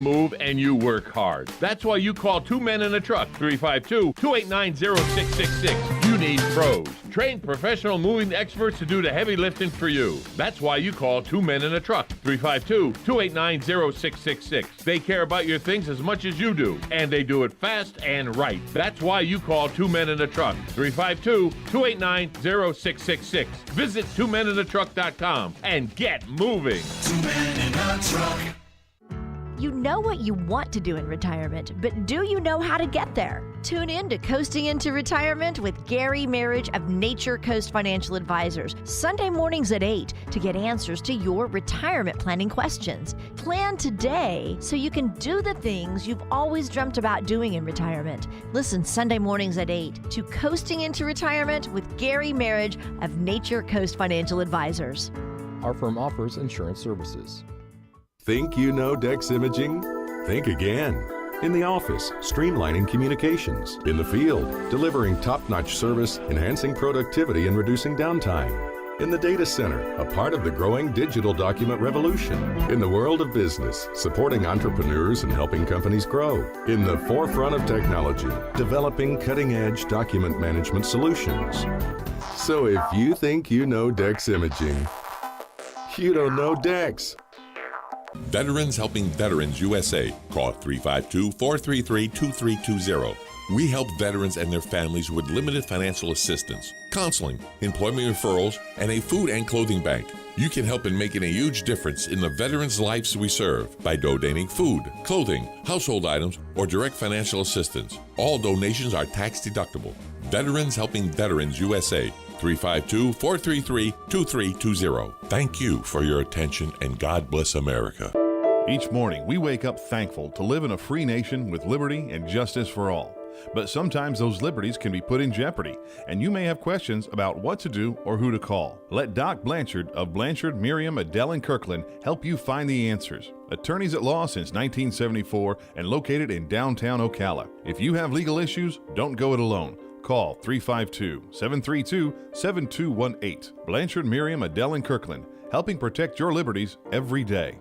Move and you work hard. That's why you call Two Men in a Truck, 352-289-0666. You need pros. Trained professional moving experts to do the heavy lifting for you. That's why you call Two Men in a Truck, 352-289-0666. They care about your things as much as you do, and they do it fast and right. That's why you call Two Men in a Truck, 352-289-0666. Visit twomeninatruck.com and get moving. Two Men in a Truck. You know what you want to do in retirement, but do you know how to get there? Tune in to Coasting into Retirement with Gary Marriage of Nature Coast Financial Advisors, Sunday mornings at 8 to get answers to your retirement planning questions. Plan today so you can do the things you've always dreamt about doing in retirement. Listen Sunday mornings at 8 to Coasting into Retirement with Gary Marriage of Nature Coast Financial Advisors. Our firm offers insurance services. Think you know Dex Imaging? Think again. In the office, streamlining communications. In the field, delivering top-notch service, enhancing productivity and reducing downtime. In the data center, a part of the growing digital document revolution. In the world of business, supporting entrepreneurs and helping companies grow. In the forefront of technology, developing cutting-edge document management solutions. So if you think you know Dex Imaging, you don't know Dex. Veterans Helping Veterans USA. Call 352-433-2320. We help veterans and their families with limited financial assistance, counseling, employment referrals, and a food and clothing bank. You can help in making a huge difference in the veterans' lives we serve by donating food, clothing, household items, or direct financial assistance. All donations are tax deductible. Veterans Helping Veterans USA. 352-433-2320. Thank you for your attention, and God bless America. Each morning, we wake up thankful to live in a free nation with liberty and justice for all. But sometimes those liberties can be put in jeopardy, and you may have questions about what to do or who to call. Let Doc Blanchard of Blanchard, Miriam, Adele, and Kirkland help you find the answers. Attorneys at law since 1974 and located in downtown Ocala. If you have legal issues, don't go it alone. Call 352-732-7218. Blanchard, Miriam, Adele, and Kirkland, helping protect your liberties every day.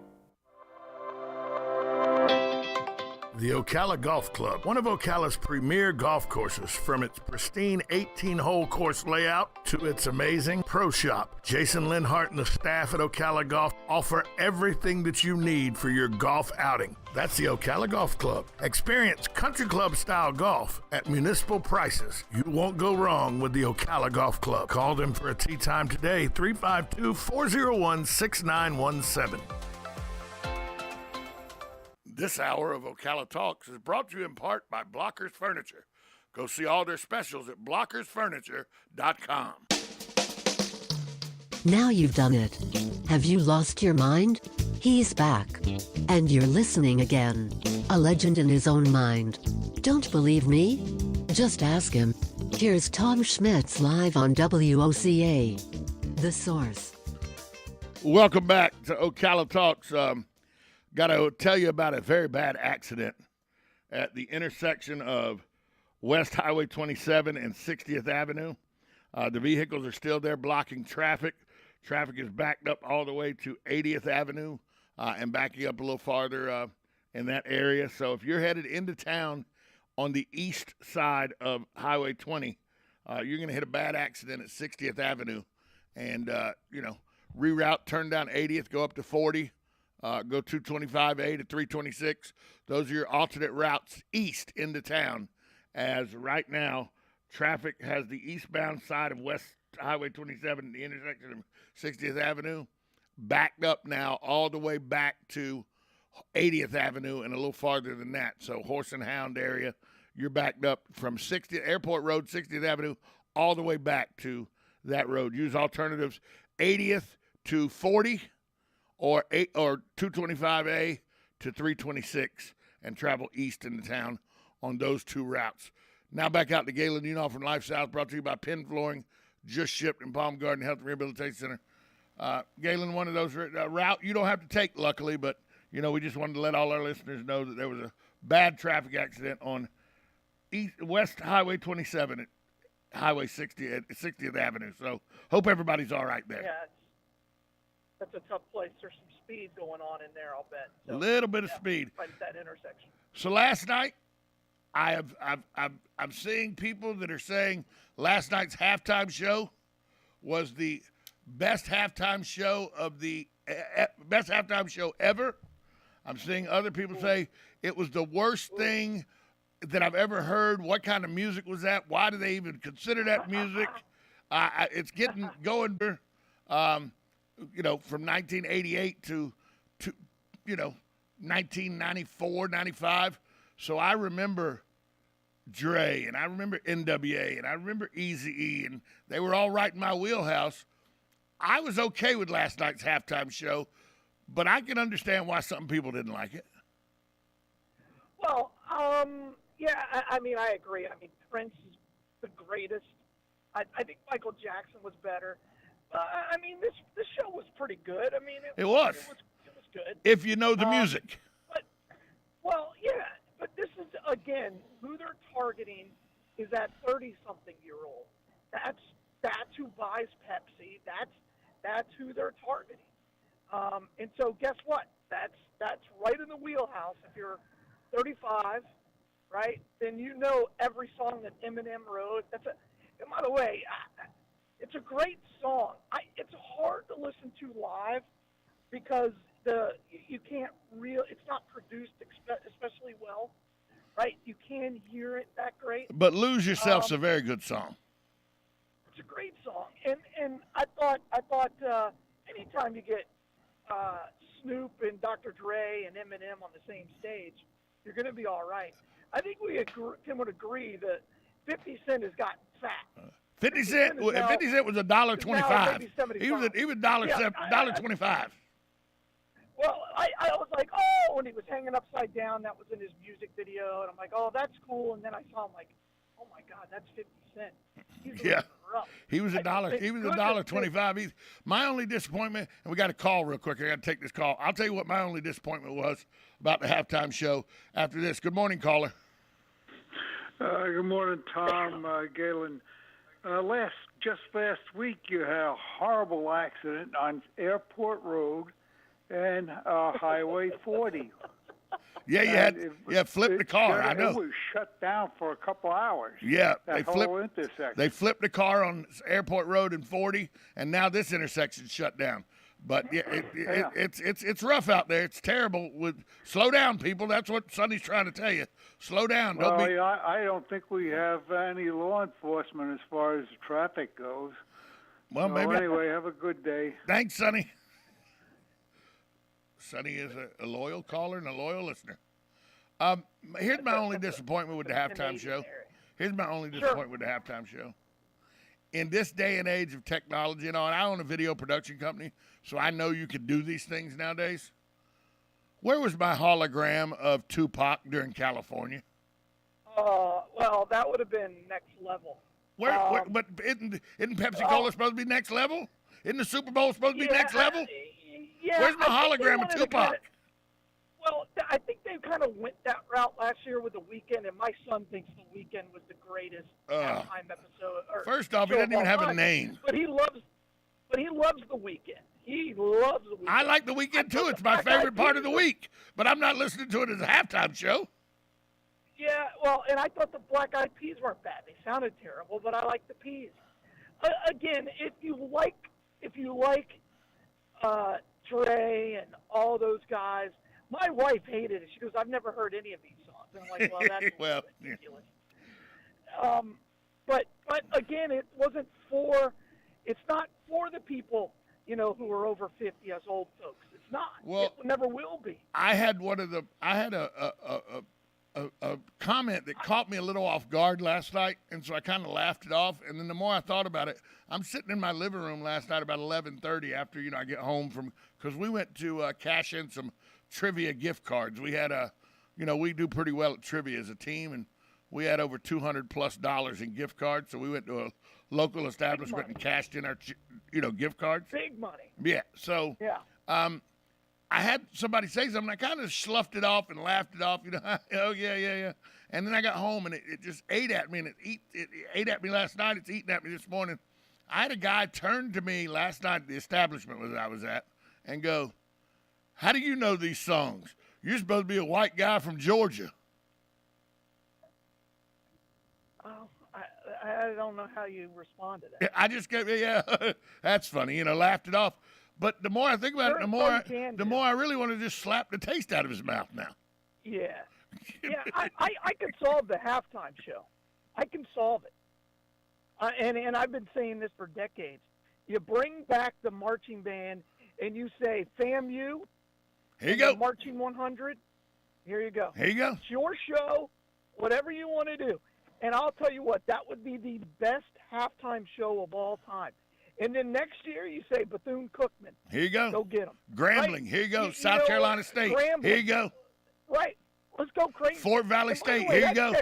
The Ocala Golf Club, one of Ocala's premier golf courses, from its pristine 18-hole course layout to its amazing pro shop. Jason Linhart and the staff at Ocala Golf offer everything that you need for your golf outing. That's the Ocala Golf Club. Experience country club-style golf at municipal prices. You won't go wrong with the Ocala Golf Club. Call them for a tee time today, 352-401-6917. This hour of Ocala Talks is brought to you in part by Blockers Furniture. Go see all their specials at blockersfurniture.com. Now you've done it. Have you lost your mind? He's back. And you're listening again. A legend in his own mind. Don't believe me? Just ask him. Here's Tom Schmitz live on WOCA. The Source. Welcome back to Ocala Talks. Got to tell you about a very bad accident at the intersection of West Highway 27 and 60th Avenue. The vehicles are still there blocking traffic. Traffic is backed up all the way to 80th Avenue and backing up a little farther in that area. So if you're headed into town on the east side of Highway 20, you're going to hit a bad accident at 60th Avenue and, reroute, turn down 80th, go up to 40. Go 225A to 326. Those are your alternate routes east into town, as right now traffic has the eastbound side of West Highway 27, the intersection of 60th Avenue, backed up now all the way back to 80th Avenue and a little farther than that. So Horse and Hound area, you're backed up from 60th Airport Road, 60th Avenue, all the way back to that road. Use alternatives 80th to 40. Or 225A to 326 and travel east into town on those two routes. Now back out to Galen Unoff from Life South, brought to you by Penn Flooring, just shipped in Palm Garden Health and Rehabilitation Center. Galen, one of those route you don't have to take, luckily, but we just wanted to let all our listeners know that there was a bad traffic accident on West Highway 27 at Highway 60 at 60th Avenue. So hope everybody's all right there. Yeah. that's a tough place. There's some speed going on in there, I'll bet. A little bit of speed. Right at that intersection. So last night, I'm seeing people that are saying last night's halftime show was the best halftime show best halftime show ever. I'm seeing other people say it was the worst thing that I've ever heard. What kind of music was that? Why do they even consider that music? It's getting going, from 1988 to 1994, 95. So I remember Dre, and I remember NWA, and I remember Eazy-E, and they were all right in my wheelhouse. I was okay with last night's halftime show, but I can understand why some people didn't like it. Well, yeah, I mean, I agree. I mean, Prince is the greatest. I think Michael Jackson was better. I mean, this show was pretty good. I mean, it was good. If you know the music. But this is, again, who they're targeting is that 30-something-year-old. That's who buys Pepsi. That's who they're targeting. And so guess what? That's right in the wheelhouse. If you're 35, right, then you know every song that Eminem wrote. And by the way, it's a great song. It's hard to listen to live because it's not produced especially well, right? You can hear it that great. But Lose Yourself's a very good song. It's a great song, and I thought anytime you get Snoop and Dr. Dre and Eminem on the same stage, you're going to be all right. I think we would agree that 50 Cent has gotten fat. 50 Cent was $1.25. He was $1.25. Well, I was like, when he was hanging upside down, that was in his music video, and I'm like, oh, that's cool. And then I saw him like, oh my God, that's 50 Cent. Yeah, he was $1.25. My only disappointment, and we got a call real quick. I got to take this call. I'll tell you what my only disappointment was about the halftime show after this. Good morning, caller. Good morning, Tom, Galen. Just last week, you had a horrible accident on Airport Road and Highway 40. Yeah, you flipped the car. I know. It was shut down for a couple hours. Yeah, whole intersection. They flipped the car on Airport Road and 40, and now this intersection's shut down. But it's rough out there. It's terrible. Slow down, people. That's what Sonny's trying to tell you. Slow down. I don't think we have any law enforcement as far as traffic goes. Well, maybe. Anyway, have a good day. Thanks, Sonny. Sonny is a loyal caller and a loyal listener. Here's my only disappointment with the halftime show. In this day and age of technology, and I own a video production company, so I know you can do these things nowadays. Where was my hologram of Tupac during California? Well, that would have been next level. But isn't Pepsi-Cola supposed to be next level? Isn't the Super Bowl supposed to be next level? Yeah, where's my hologram of Tupac? I think they kind of went that route last year with The Weeknd, and my son thinks The Weeknd was the greatest halftime episode. First off, he doesn't even have a name. But he loves The Weeknd. He loves The Weeknd. I like The Weeknd too. It's my favorite part of the week. But I'm not listening to it as a halftime show. Yeah, well, and I thought the Black Eyed Peas weren't bad. They sounded terrible, but I like the Peas. Again, if you like Dre and all those guys. My wife hated it. She goes, I've never heard any of these songs. And I'm like, well, that's ridiculous. Yeah. But again, it's not for the people, who are over 50 as old folks. It's not. It never will be. I had a comment that caught me a little off guard last night, and so I kind of laughed it off. And then the more I thought about it, I'm sitting in my living room last night about 11:30 after I get home because we went to cash in some trivia gift cards. We had we do pretty well at trivia as a team, and we had over $200+ in gift cards. So we went to a local establishment and cashed in our gift cards. Big money. Yeah. So I had somebody say something. I kind of sloughed it off and laughed it off. Oh yeah. And then I got home and it just ate at me, and it ate at me last night. It's eating at me this morning. I had a guy turn to me last night at the establishment that I was at, and go, how do you know these songs? You're supposed to be a white guy from Georgia. Oh, I don't know how you respond to that. I just gave, yeah, that's funny, laughed it off. But the more I think about it, the more I really want to just slap the taste out of his mouth now. Yeah. Yeah, I could solve the halftime show. I can solve it. And I've been saying this for decades. You bring back the marching band and you say, FAMU, here you go. Marching 100, here you go. Here you go. It's your show, whatever you want to do. And I'll tell you what, that would be the best halftime show of all time. And then next year you say Bethune-Cookman. Here you go. Go get them. Grambling. Right? Here you go. South Carolina State. Grambling. Here you go. Right. Let's go crazy. Fort Valley State. Here you go.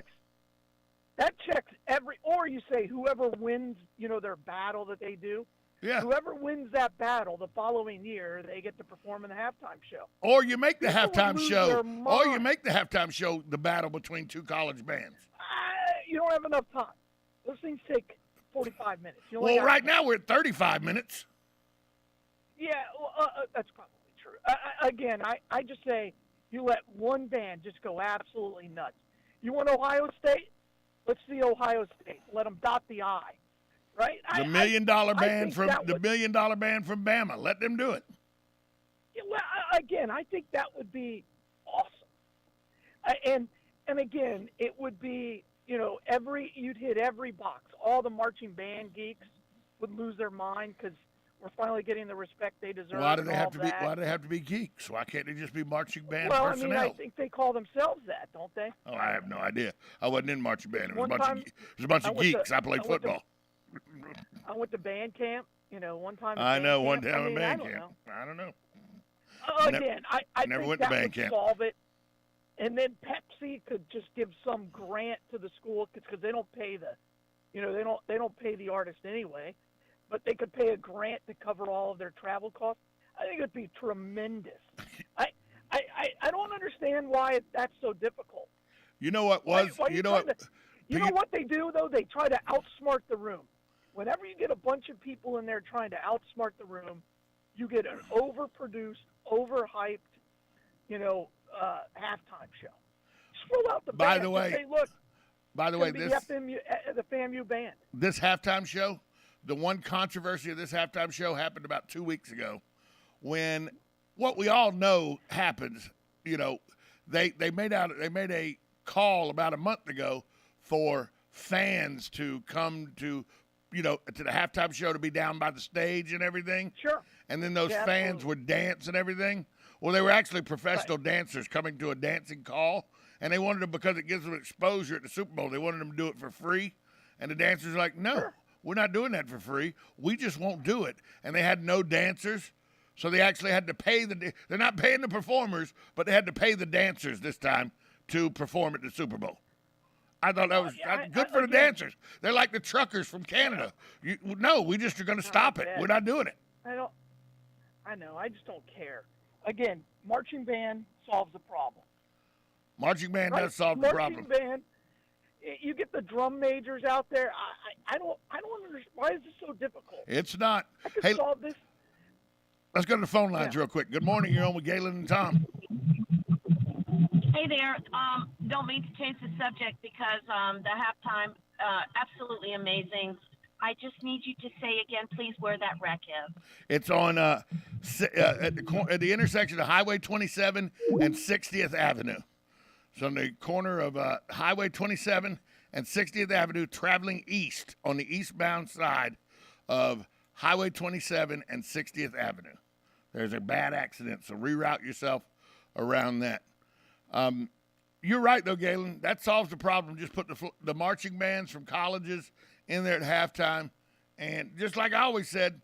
That checks or you say whoever wins, their battle that they do. Yeah. Whoever wins that battle the following year, they get to perform in the halftime show. Or you make the halftime show. Or you make the halftime show the battle between two college bands. You don't have enough time. Those things take 45 minutes. Well, right now we're at 35 minutes. Yeah, that's probably true. Again, I just say you let one band just go absolutely nuts. You want Ohio State? Let's see Ohio State. Let them dot the I, right? The $1 million band from $1 million band from Bama. Let them do it. Yeah, well, again, I think that would be awesome. And again, it would be you'd hit every box. All the marching band geeks would lose their mind because we're finally getting the respect they deserve. Why do they have to be geeks? Why can't they just be marching band personnel? Well, I think they call themselves that, don't they? Oh, I have no idea. I wasn't in marching band. It was a bunch of geeks. I played football. I went to band camp. One time. I know. One time in band camp. I don't know. Again, I never think went that to band would camp. solve it. And then Pepsi could just give some grant to the school because they don't pay they don't pay the artist anyway, but they could pay a grant to cover all of their travel costs. I think it'd be tremendous. I don't understand why that's so difficult. You know what was? You know what they do though? They try to outsmart the room. Whenever you get a bunch of people in there trying to outsmart the room, you get an overproduced, overhyped, halftime show. Just roll out the band. By the way, the FAMU band. This halftime show, the one controversy of this halftime show happened about 2 weeks ago, when what we all know happens. They made a call about a month ago for fans to come to the halftime show to be down by the stage and everything. Sure. And then those fans would dance and everything. Well, they were actually professional dancers coming to a dancing call, and they wanted them because it gives them exposure at the Super Bowl. They wanted them to do it for free, and the dancers were like, no, we're not doing that for free. We just won't do it. And they had no dancers, so they actually had to pay they're not paying the performers, but they had to pay the dancers this time to perform at the Super Bowl. I thought that was good for the dancers. They're like the truckers from Canada. We just are going to stop it. We're not doing it. I know. I just don't care. Again, marching band solves the problem. Marching band does solve the problem. Marching band, you get the drum majors out there. I don't understand. Why is this so difficult? It's not. I could solve this. Let's go to the phone lines real quick. Good morning. You're on with Galen and Tom. Hey there. Don't mean to change the subject because the halftime, absolutely amazing. I just need you to say again, please, where that wreck is. It's on at the intersection of Highway 27 and 60th Avenue. So on the corner of Highway 27 and 60th Avenue, traveling east on the eastbound side of Highway 27 and 60th Avenue. There's a bad accident, so reroute yourself around that. You're right, though, Galen. That solves the problem. Just put the marching bands from colleges in there at halftime. And just like I always said,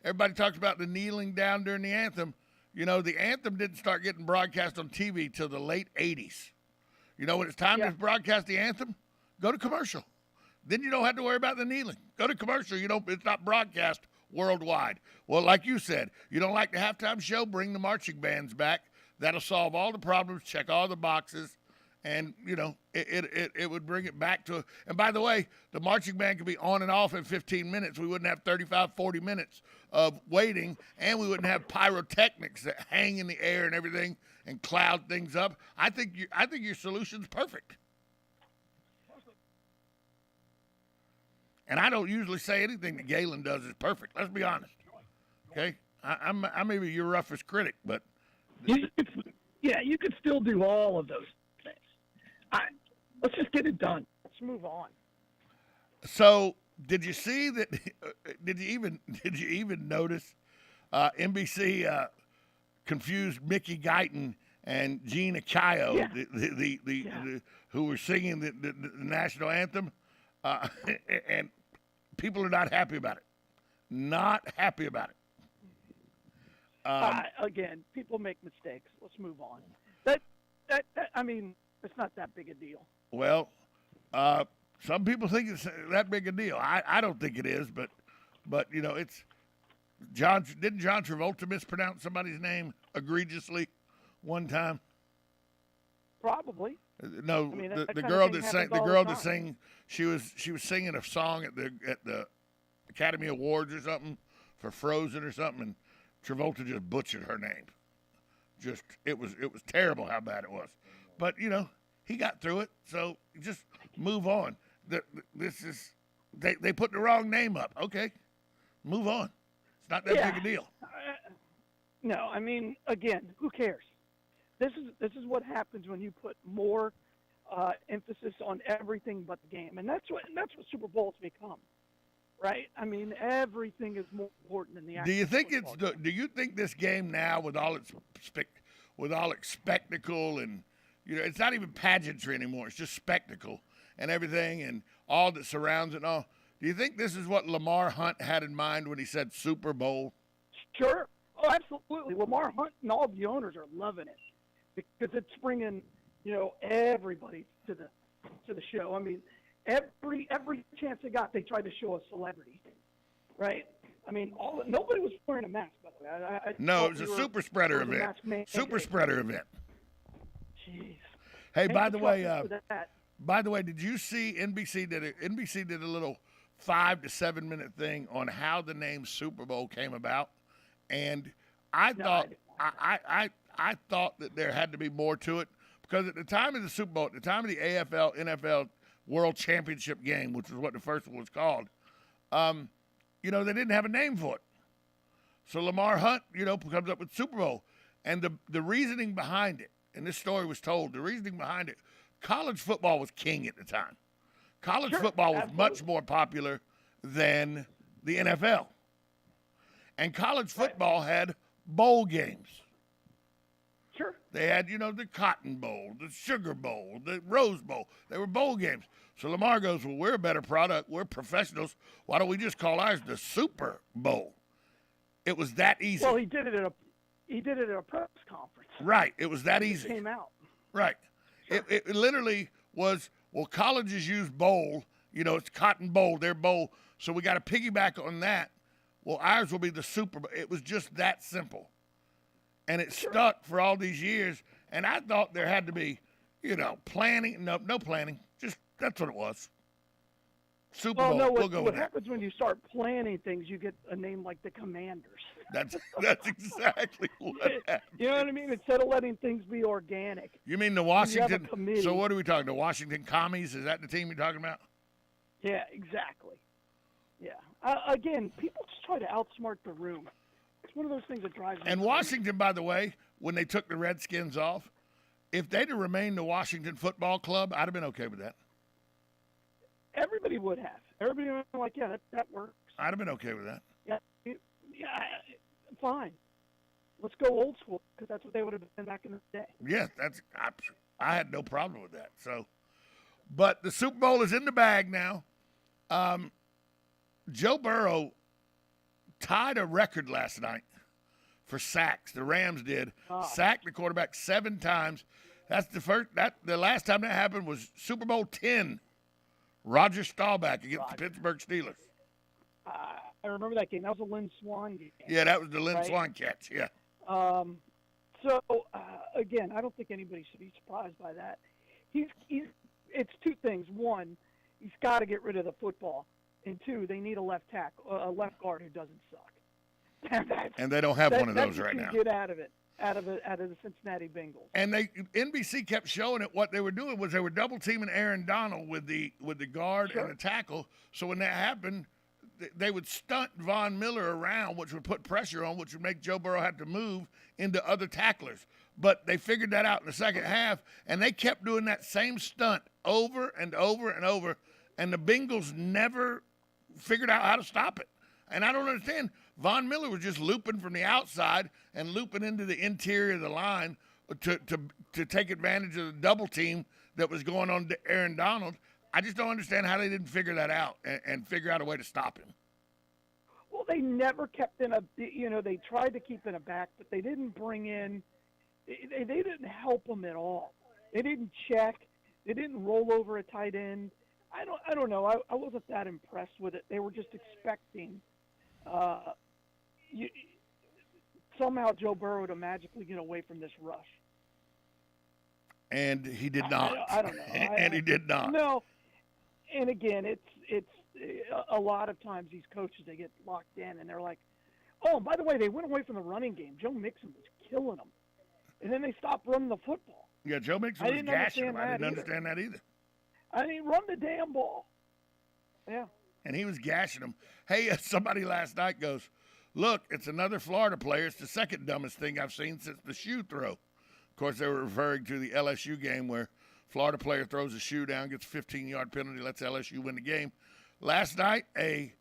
everybody talks about the kneeling down during the anthem. The anthem didn't start getting broadcast on TV till the late 80s. When it's time to broadcast the anthem, go to commercial. Then you don't have to worry about the kneeling. Go to commercial. It's not broadcast worldwide. Well, like you said, you don't like the halftime show, bring the marching bands back. That'll solve all the problems, check all the boxes, And, it would bring it back to – and by the way, the marching band could be on and off in 15 minutes. We wouldn't have 35, 40 minutes of waiting, and we wouldn't have pyrotechnics that hang in the air and everything and cloud things up. I think your solution's perfect. And I don't usually say anything that Galen does is perfect. Let's be honest. Okay? I may be your roughest critic, but – you could still do all of those things. Let's just get it done. Let's move on. So, did you see that? Did you even notice NBC confused Mickey Guyton and Gene Achayo, who were singing the national anthem, and people are not happy about it. Not happy about it. Again, people make mistakes. Let's move on. That I mean, it's not that big a deal. Well, some people think it's that big a deal. I don't think it is, but it's John. Didn't John Travolta mispronounce somebody's name egregiously one time? Probably. No, I mean, the girl that sang she was singing a song at the Academy Awards or something for Frozen or something, and Travolta just butchered her name. It was terrible how bad it was, but he got through it. So just move on. They put the wrong name up. Okay, move on. It's not that big a deal. No, I mean, again, who cares? This is what happens when you put more emphasis on everything but the game, and that's what Super Bowl's become, right? I mean, everything is more important than the actual. Do you think this game now, with all its spectacle and it's not even pageantry anymore. It's just spectacle and everything and all that surrounds it and all. Do you think this is what Lamar Hunt had in mind when he said Super Bowl? Sure. Oh, absolutely. Lamar Hunt and all the owners are loving it because it's bringing, everybody to the show. I mean, every chance they got, they tried to show a celebrity, right? I mean, nobody was wearing a mask, by the way. No, it was a super spreader event. Super spreader event. Jeez. Hey, by the way, did you see NBC did a little 5 to 7 minute thing on how the name Super Bowl came about, and I thought that there had to be more to it because at the time of the Super Bowl, at the time of the AFL NFL World Championship game, which is what the first one was called, they didn't have a name for it. So Lamar Hunt, comes up with Super Bowl, and the reasoning behind it. And this story was told, the reasoning behind it, college football was king at the time. College football was much more popular than the NFL. And college football had bowl games. Sure. They had, the Cotton Bowl, the Sugar Bowl, the Rose Bowl. They were bowl games. So Lamar goes, well, we're a better product. We're professionals. Why don't we just call ours the Super Bowl? It was that easy. Well, he did it at a press conference. Right. It was that easy. It came out. Right. Sure. It literally was, well, colleges use bowl. It's Cotton Bowl, their bowl. So we got to piggyback on that. Well, ours will be the Super Bowl. It was just that simple. And it stuck for all these years. And I thought there had to be, planning. No planning. Just that's what it was. Super Bowl. No, we'll go with that. What happens when you start planning things, you get a name like the Commanders. That's exactly what happened. You know what I mean? Instead of letting things be organic. You mean the Washington? So what are we talking? The Washington Commies? Is that the team you're talking about? Yeah, exactly. Yeah. Again, people just try to outsmart the room. It's one of those things that drives me. And Washington, by the way, when they took the Redskins off, if they'd have remained the Washington Football Club, I'd have been okay with that. Everybody would have. Everybody would be like, yeah, that works. I'd have been okay with that. Yeah, fine. Let's go old school because that's what they would have been back in the day. Yes, I had no problem with that. So, but the Super Bowl is in the bag now. Joe Burrow tied a record last night for sacks. The Rams did. Sacked the quarterback 7 times. That's the last time that happened was Super Bowl 10. Roger Staubach against the Pittsburgh Steelers. I remember that game. That was a Lynn Swann game. Yeah, that was the Lynn Swann catch, yeah. Again, I don't think anybody should be surprised by that. It's two things. One, he's got to get rid of the football, and two, they need a left guard who doesn't suck. And they don't have one of those right now. Get out of it. Out of the Cincinnati Bengals. And NBC kept showing it. What they were doing was they were double teaming Aaron Donald with the guard and the tackle. So when that happened, they would stunt Von Miller around, which would put pressure on, which would make Joe Burrow have to move into other tacklers. But they figured that out in the second half, and they kept doing that same stunt over and over and over, and the Bengals never figured out how to stop it. And I don't understand. Von Miller was just looping from the outside and looping into the interior of the line to take advantage of the double team that was going on to Aaron Donald. I just don't understand how they didn't figure that out and figure out a way to stop him. Well, they never kept in they tried to keep in a back, but they didn't bring in they didn't help him at all. They didn't check. They didn't roll over a tight end. I don't know. I wasn't that impressed with it. They were just expecting somehow Joe Burrow to magically get away from this rush. And he did not. I don't know. And he did not. No. And again, it's a lot of times these coaches, they get locked in and they're like, oh, and by the way, they went away from the running game. Joe Mixon was killing them. And then they stopped running the football. Yeah, Joe Mixon was gashing him. I didn't understand that either. I mean, run the damn ball. Yeah. And he was gashing him. Hey, somebody last night goes, look, it's another Florida player. It's the second dumbest thing I've seen since the shoe throw. Of course, they were referring to the LSU game where Florida player throws a shoe down, gets a 15-yard penalty, lets LSU win the game. Last night, a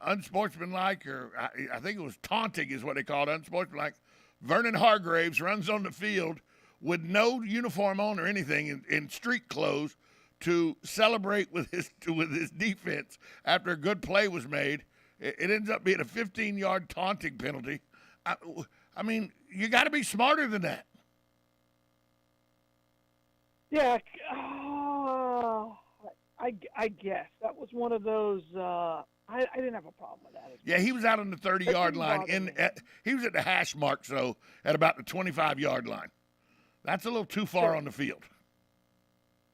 unsportsmanlike, or I think it was taunting is what they called unsportsmanlike, Vernon Hargraves runs on the field with no uniform on or anything in street clothes to celebrate with his defense after a good play was made. It ends up being a 15-yard taunting penalty. I mean, you got to be smarter than that. Yeah, I guess that was one of those. I didn't have a problem with that. Yeah, he was out on the 30-yard line. He was at the hash mark, so at about the 25-yard line. That's a little too far on the field.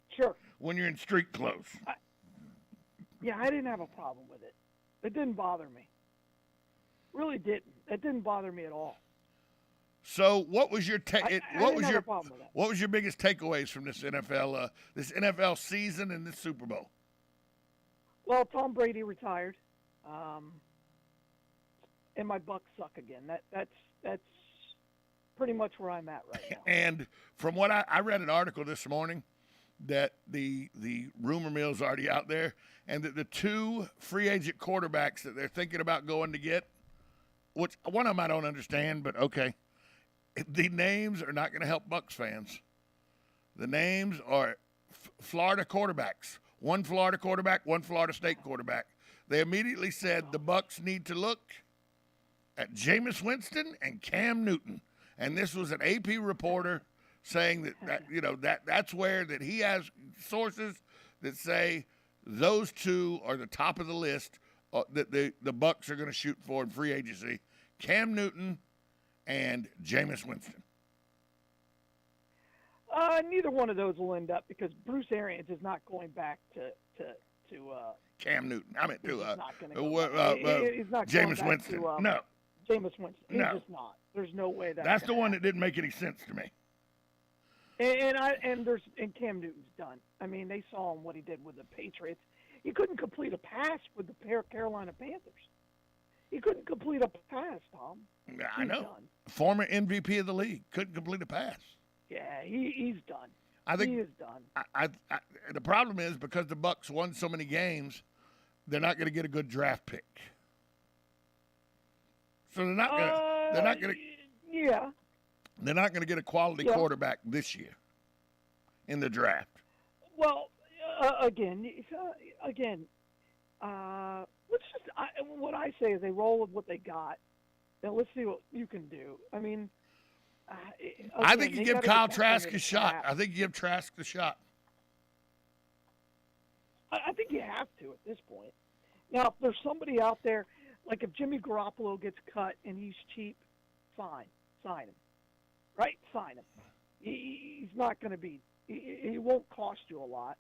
Sure. When you're in street clothes. I didn't have a problem with it. It didn't bother me. Really didn't. It didn't bother me at all. So, what was your what was your biggest takeaways from this NFL season and this Super Bowl? Well, Tom Brady retired, and my Bucks suck again. That's pretty much where I'm at right now. And from what I read an article this morning that the rumor mill is already out there, and that the two free agent quarterbacks that they're thinking about going to get, which one of them I don't understand, but okay. The names are not going to help Bucs fans. The names are Florida quarterbacks. One Florida quarterback, one Florida State quarterback. They immediately said the Bucs need to look at Jameis Winston and Cam Newton. And this was an AP reporter saying that's where that he has sources that say those two are the top of the list that the Bucs are going to shoot for in free agency. Cam Newton and Jameis Winston. Neither one of those will end up because Bruce Arians is not going back to Cam Newton. I mean, he's not Jameis Winston. No. Jameis Winston. He's No. just not. There's no way that's the one that didn't make any sense to me. And Cam Newton's done. I mean, they saw him what he did with the Patriots. He couldn't complete a pass with the Carolina Panthers. He couldn't complete a pass, Tom. I know. Done. Former MVP of the league couldn't complete a pass. Yeah, he's done. I think he is done. The problem is because the Bucs won so many games, they're not going to get a good draft pick. So they're not going to. Yeah. They're not going to get a quality quarterback this year in the draft. Well, again, what I say is they roll with what they got. Now let's see what you can do. I mean, I think you give Kyle Trask a shot. I think you give Trask a shot. I think you have to at this point. Now, if there's somebody out there, like if Jimmy Garoppolo gets cut and he's cheap, fine, sign him. Right? Sign him. He's not going to be He won't cost you a lot.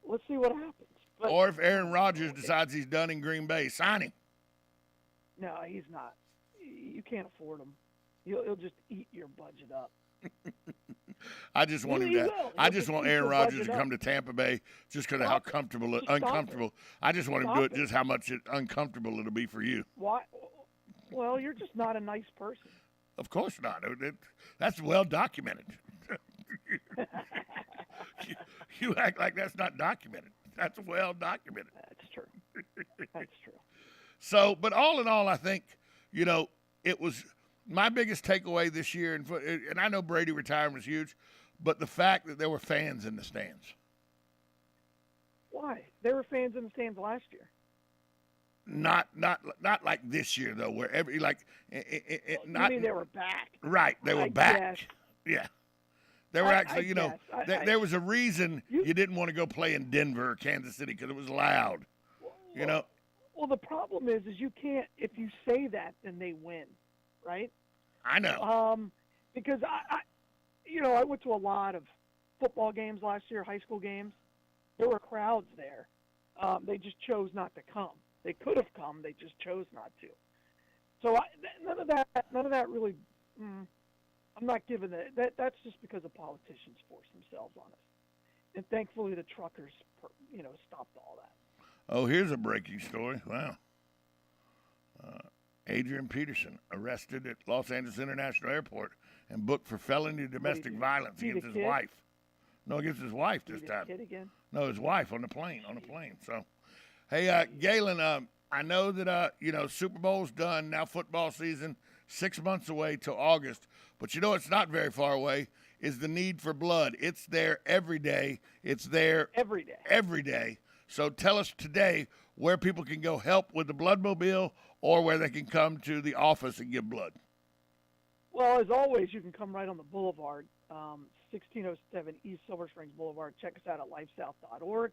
Let's see what happens. But, or if Aaron Rodgers decides he's done in Green Bay, sign him. No, he's not. You can't afford him. He'll just eat your budget up. I just want Aaron Rodgers to come to Tampa Bay just because of how uncomfortable. I just want him to do it just how much uncomfortable it'll be for you. Why? Well, you're just not a nice person. Of course not. That's well documented. You act like that's not documented. That's well documented. That's true. That's true. So, but all in all, I think, it was my biggest takeaway this year, and I know Brady retirement is huge, but the fact that there were fans in the stands. Why? There were fans in the stands last year. Not like this year though, where you mean they were back? Right, they were back. Guess. Yeah, they were actually. There was a reason you didn't want to go play in Denver or Kansas City because it was loud. Well, the problem is you can't. If you say that, then they win, right? I know. Because I went to a lot of football games last year, high school games. There were crowds there. They just chose not to come. They could have come. They just chose not to. So none of that really. I'm not giving that. That's just because the politicians force themselves on us, and thankfully the truckers, stopped all that. Oh, here's a breaking story. Wow. Adrian Peterson arrested at Los Angeles International Airport and booked for felony domestic violence against his wife. No, against his wife this time. Kid again? No, his wife on the plane. So, hey, Galen, I know that Super Bowl's done now. Football season 6 months away till August, but it's not very far away. Is the need for blood? It's there every day. It's there every day. So tell us today where people can go help with the Bloodmobile or where they can come to the office and give blood. Well, as always, you can come right on the boulevard, 1607 East Silver Springs Boulevard. Check us out at lifesouth.org.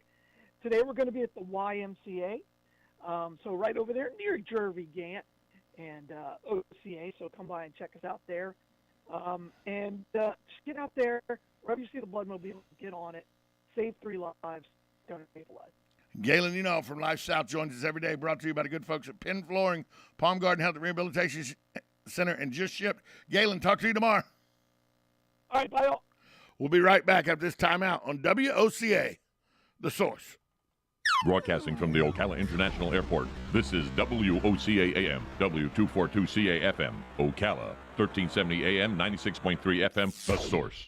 Today we're going to be at the YMCA, so right over there near Jervy Gant and OCA, so come by and check us out there. And just get out there, wherever you see the Bloodmobile, get on it, save 3 lives, donate blood. Galen, from Life South joins us every day, brought to you by the good folks at Penn Flooring, Palm Garden Health and Rehabilitation Center, and Just Shipped. Galen, talk to you tomorrow. All right, bye all. We'll be right back after this timeout on WOCA, The Source. Broadcasting from the Ocala International Airport, this is WOCA AM, W242CA FM, Ocala, 1370 AM, 96.3 FM, The Source.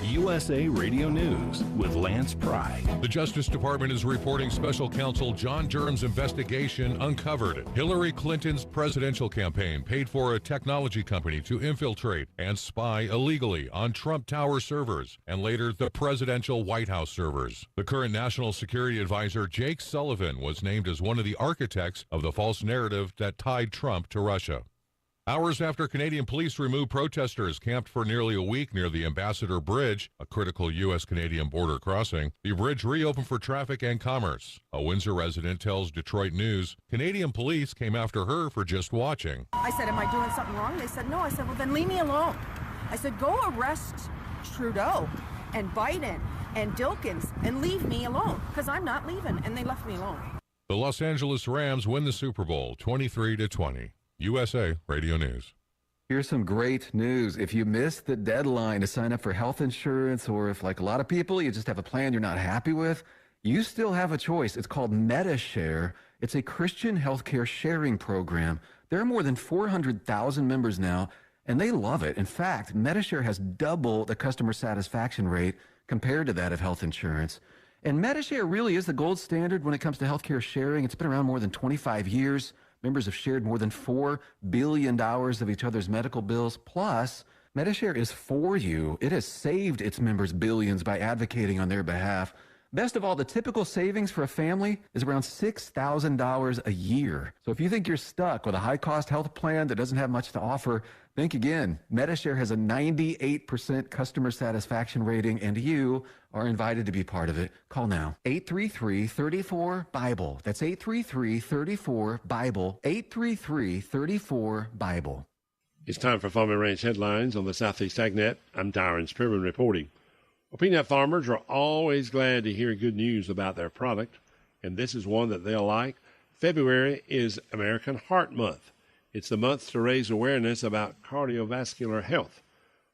USA Radio News with Lance Pry. The Justice Department is reporting Special Counsel John Durham's investigation uncovered Hillary Clinton's presidential campaign paid for a technology company to infiltrate and spy illegally on Trump Tower servers and later the presidential White House servers. The current National Security Advisor Jake Sullivan was named as one of the architects of the false narrative that tied Trump to Russia. Hours after Canadian police removed protesters camped for nearly a week near the Ambassador Bridge, a critical U.S.-Canadian border crossing, the bridge reopened for traffic and commerce. A Windsor resident tells Detroit News Canadian police came after her for just watching. I said, am I doing something wrong? They said, no. I said, well, then leave me alone. I said, go arrest Trudeau and Biden and Dilkins and leave me alone, because I'm not leaving. And they left me alone. The Los Angeles Rams win the Super Bowl 23-20. USA Radio News. Here's some great news. If you missed the deadline to sign up for health insurance, or if, like a lot of people, you just have a plan you're not happy with, you still have a choice. It's called MediShare. It's a Christian healthcare sharing program. There are more than 400,000 members now, and they love it. In fact, MediShare has double the customer satisfaction rate compared to that of health insurance. And MediShare really is the gold standard when it comes to healthcare sharing. It's been around more than 25 years. Members have shared more than $4 billion of each other's medical bills. Plus, MediShare is for you. It has saved its members billions by advocating on their behalf. Best of all, the typical savings for a family is around $6,000 a year. So if you think you're stuck with a high-cost health plan that doesn't have much to offer, think again. MediShare has a 98% customer satisfaction rating, and you are invited to be part of it. Call now. 833-34-BIBLE. That's 833-34-BIBLE. 833-34-BIBLE. It's time for Farm and Ranch headlines on the Southeast AgNet. I'm Darren Spearman reporting. Well, peanut farmers are always glad to hear good news about their product, and this is one that they'll like. February is American Heart Month. It's the month to raise awareness about cardiovascular health.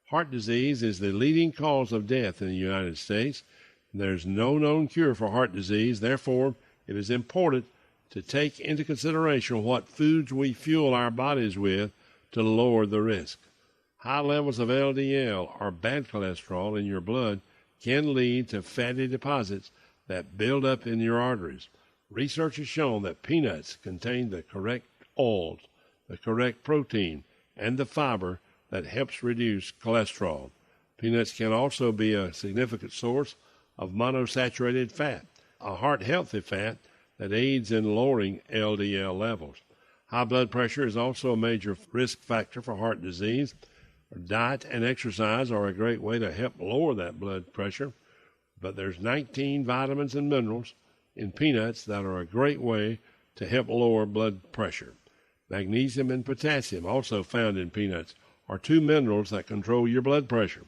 Heart disease is the leading cause of death in the United States. There's no known cure for heart disease. Therefore, it is important to take into consideration what foods we fuel our bodies with to lower the risk. High levels of LDL, or bad cholesterol, in your blood can lead to fatty deposits that build up in your arteries. Research has shown that peanuts contain the correct oils, the correct protein, and the fiber that helps reduce cholesterol. Peanuts can also be a significant source of monosaturated fat, a heart-healthy fat that aids in lowering LDL levels. High blood pressure is also a major risk factor for heart disease. Diet and exercise are a great way to help lower that blood pressure, but there's 19 vitamins and minerals in peanuts that are a great way to help lower blood pressure. Magnesium and potassium, also found in peanuts, are two minerals that control your blood pressure.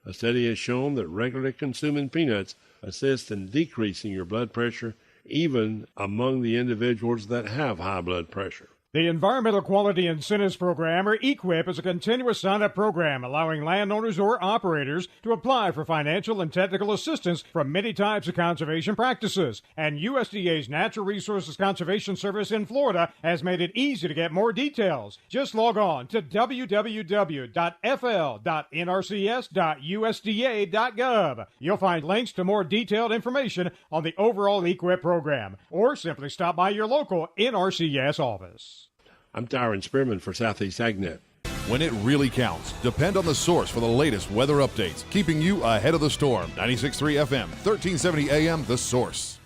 A study has shown that regularly consuming peanuts assists in decreasing your blood pressure, even among the individuals that have high blood pressure. The Environmental Quality Incentives Program, or EQIP, is a continuous sign-up program allowing landowners or operators to apply for financial and technical assistance from many types of conservation practices. And USDA's Natural Resources Conservation Service in Florida has made it easy to get more details. Just log on to www.fl.nrcs.usda.gov. You'll find links to more detailed information on the overall EQIP program, or simply stop by your local NRCS office. I'm Darren Spearman for Southeast AgNet. When it really counts, depend on the source for the latest weather updates, keeping you ahead of the storm. 96.3 FM, 1370 AM, The Source.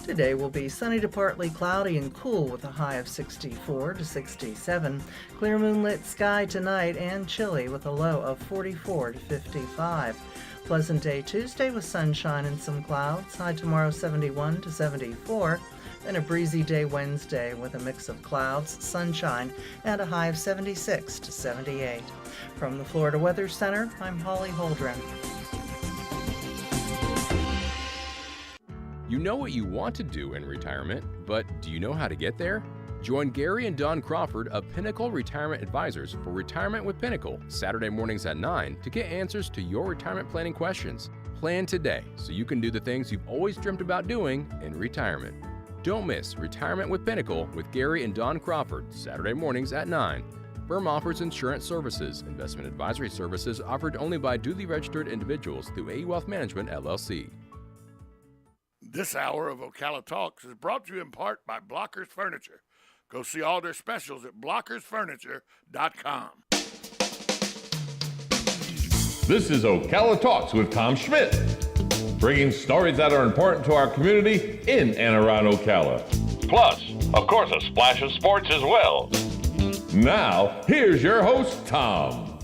Today will be sunny to partly cloudy and cool with a high of 64 to 67. Clear moonlit sky tonight and chilly with a low of 44 to 55. Pleasant day Tuesday with sunshine and some clouds. High tomorrow 71 to 74. And a breezy day Wednesday with a mix of clouds, sunshine, and a high of 76 to 78. From the Florida Weather Center, I'm Holly Holdren. You know what you want to do in retirement, but do you know how to get there? Join Gary and Don Crawford of Pinnacle Retirement Advisors for Retirement with Pinnacle, Saturday mornings at 9 to get answers to your retirement planning questions. Plan today so you can do the things you've always dreamt about doing in retirement. Don't miss Retirement with Pinnacle with Gary and Don Crawford, Saturday mornings at 9. Firm offers insurance services. Investment advisory services offered only by duly registered individuals through AE Wealth Management, LLC. This hour of Ocala Talks is brought to you in part by Blockers Furniture. Go see all their specials at blockersfurniture.com. This is Ocala Talks with Tom Schmidt, bringing stories that are important to our community in and around Ocala. Plus, of course, a splash of sports as well. Now, here's your host, Tom.